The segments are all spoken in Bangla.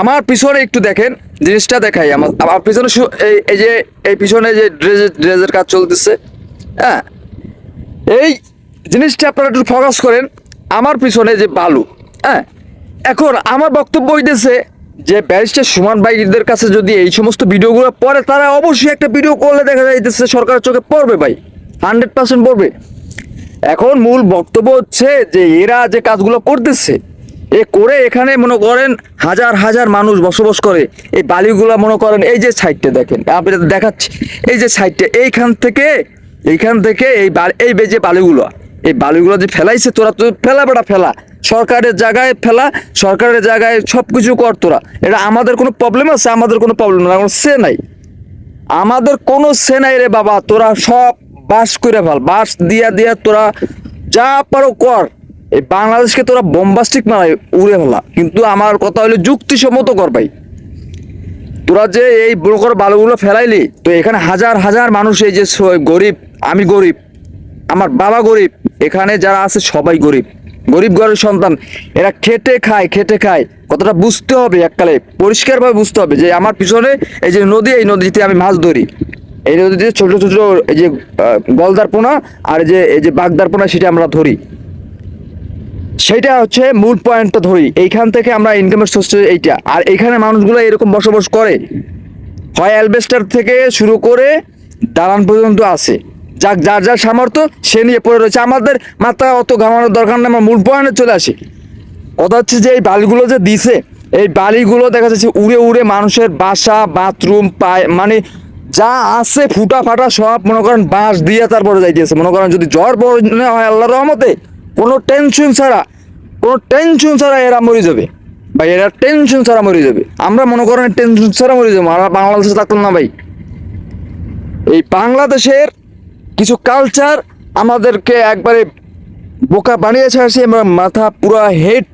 আমার পিছনে একটু দেখেন, জিনিসটা দেখাই। আমার পিছনে এই যে এই পিছনে যে ড্রেজের কাজ চলতেছে, হ্যাঁ, এই জিনিসটা আপনারা একটু ফোকাস করেন। আমার পিছনে যে বালু, হ্যাঁ, এখন আমার বক্তব্য হইতেছে যে ব্যারিস্টার সুমন ভাইদের কাছে যদি এই সমস্ত ভিডিওগুলো পড়ে, তারা অবশ্যই একটা ভিডিও করলে দেখা যাইতেছে সরকারের চোখে পড়বে ভাই, 100% পড়বে। এখন মূল বক্তব্য হচ্ছে যে এরা যে কাজগুলো করতেছে, এ করে এখানে মনে করেন হাজার হাজার মানুষ বসবাস করে। এই বালিগুলো মনে করেন এই যে সাইডটা দেখেন, আমি দেখাচ্ছি, এই যে সাইডটা এইখান থেকে এই যে বালিগুলো, এই বালিগুলো যে ফেলাইছে, তোরা তো ফেলা বেড়া ফেলা, সরকারের জায়গায় ফেলা, সরকারের জায়গায় সব কিছু কর তোরা। এটা আমাদের কোনো প্রবলেম আছে? আমাদের কোনো প্রবলেম না, কোনো সে নাই, আমাদের কোনো সে নাই রে বাবা। তোরা সব বাস করে ফেল, বাস দিয়া দিয়া তোরা যা পারো কর। এই বাংলাদেশকে তোরা বোম্বাস্টিক মারাই উড়ে ফেলা, কিন্তু আমার কথা হলো যুক্তিসম্মত কর ভাই। তোরা যে এই বড় করে বালুগুলো ফেলাইলি, তো এখানে হাজার হাজার মানুষ, এই যে গরিব, আমি গরিব, আমার বাবা গরিব, এখানে যারা আছে সবাই গরিব, গরিব ঘরের সন্তান। এরা খেটে খায়, কতটা বুঝতে হবে, এককালে পরিষ্কারভাবে বুঝতে হবে যে আমার পিছনে এই যে নদী, এই নদীতে আমি মাছ ধরি, এই নদীতে ছোট ছোট এই যে গলদার পোনা আর এই যে বাগদার পোনা, সেটা আমরা ধরি। সেটা হচ্ছে মূল পয়েন্টটা ধরি, এইখান থেকে আমরা ইনকামের সোর্স এইটা। আর এইখানে মানুষগুলো এরকম বসবাস করে, হয় অ্যালবেস্টার থেকে শুরু করে দালান পর্যন্ত আছে, যার যার সামর্থ্য সে নিয়ে পড়ে রয়েছে। আমাদের মাথা অত ঘামানোর দরকার নেই, আমরা মূল পয়েন্টে চলে আসি। কথা হচ্ছে যে এই বালিগুলো যে দিছে, এই বালিগুলো দেখা যাচ্ছে উড়ে উড়ে মানুষের বাসা, বাথরুম, মানে যা আছে ফুটা ফাটা সব মনে করেন বাঁশ দিয়ে তারপরে যাইতেছে। মনে করেন যদি জ্বর বড় হয় আল্লাহর রহমতে, কোনো টেনশন ছাড়া এরা মরে যাবে ভাই, এরা টেনশন ছাড়া মরে যাবে। আমরা মনে করেন টেনশন ছাড়া মরে যাবো, আমরা বাংলাদেশে থাকতাম না ভাই। এই বাংলাদেশের কিছু কালচার আমাদেরকে একবারে বোকা বানিয়েছে। আসি আমরা মাথা পুরো হেড,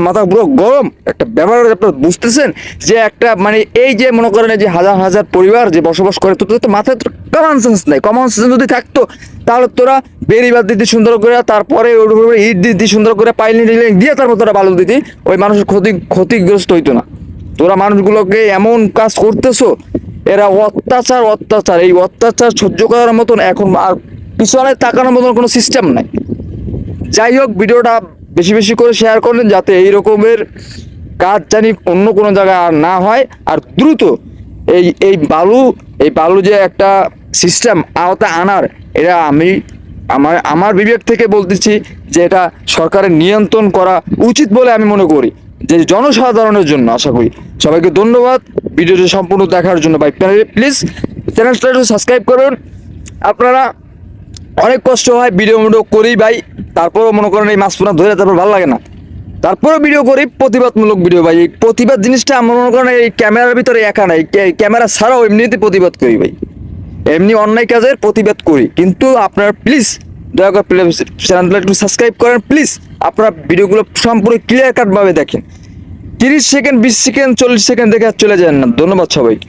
মাথা পুরো গরম একটা ব্যাপার। আপনারা বুঝতেছেন যে একটা মানে এই যে মনে করেন যে হাজার হাজার পরিবার যে বসবাস করে, তো মাথায় তো কমন সেন্স নাই। কমন সেন্স যদি থাকতো তাহলে তোরা বেরিবাদ দিতে সুন্দর করে, তারপরে ওর উপরে ইট দিতে সুন্দর করে, পাইলি দিয়ে তারপর তোরা বালু দিতি, ওই মানুষের ক্ষতিগ্রস্ত হইতো না। তোরা মানুষগুলোকে এমন কাজ করতেছো, এরা অত্যাচার, এই অত্যাচার সহ্য করার মতন এখন আর পিছনে তাকানোর মতন কোনো সিস্টেম নাই। যাই হোক, ভিডিওটা বেশি বেশি করে শেয়ার করেন, যাতে এই রকমের কাজ জানি অন্য কোনো জায়গায় আর না হয়। আর দ্রুত এই বালু যে একটা সিস্টেম আওতায় আনার, এটা আমার বিবেক থেকে বলতেছি যে এটা সরকারের নিয়ন্ত্রণ করা উচিত বলে আমি মনে করি, যে জনসাধারণের জন্য। আশা করি সবাইকে ধন্যবাদ ভিডিওটি সম্পূর্ণ দেখার জন্য। ভাই প্লিজ চ্যানেলটা একটু সাবস্ক্রাইব করুন। আপনারা অনেক কষ্ট হয়, ভিডিও করি ভাই, তারপরও মনে করেন এই মাছ পোনা ধরে তারপর ভালো লাগে না, তারপরেও ভিডিও করি, প্রতিবাদমূলক ভিডিও ভাই। এই প্রতিবাদ জিনিসটা আমার মনে করেন এই ক্যামেরার ভিতরে একা নাই, ক্যামেরা ছাড়াও এমনিতে প্রতিবাদ করি ভাই, এমনি অন্যায় কাজের প্রতিবাদ করি। কিন্তু আপনারা প্লিজ দয়া করে চ্যানেলটা একটু সাবস্ক্রাইব করেন প্লিজ। আপনারা ভিডিওগুলো সম্পূর্ণ ক্লিয়ার কাটভাবে দেখেন, 30 সেকেন্ড, 20 সেকেন্ড, 40 সেকেন্ড দেখে চলে যান না। ধন্যবাদ সবাইকে।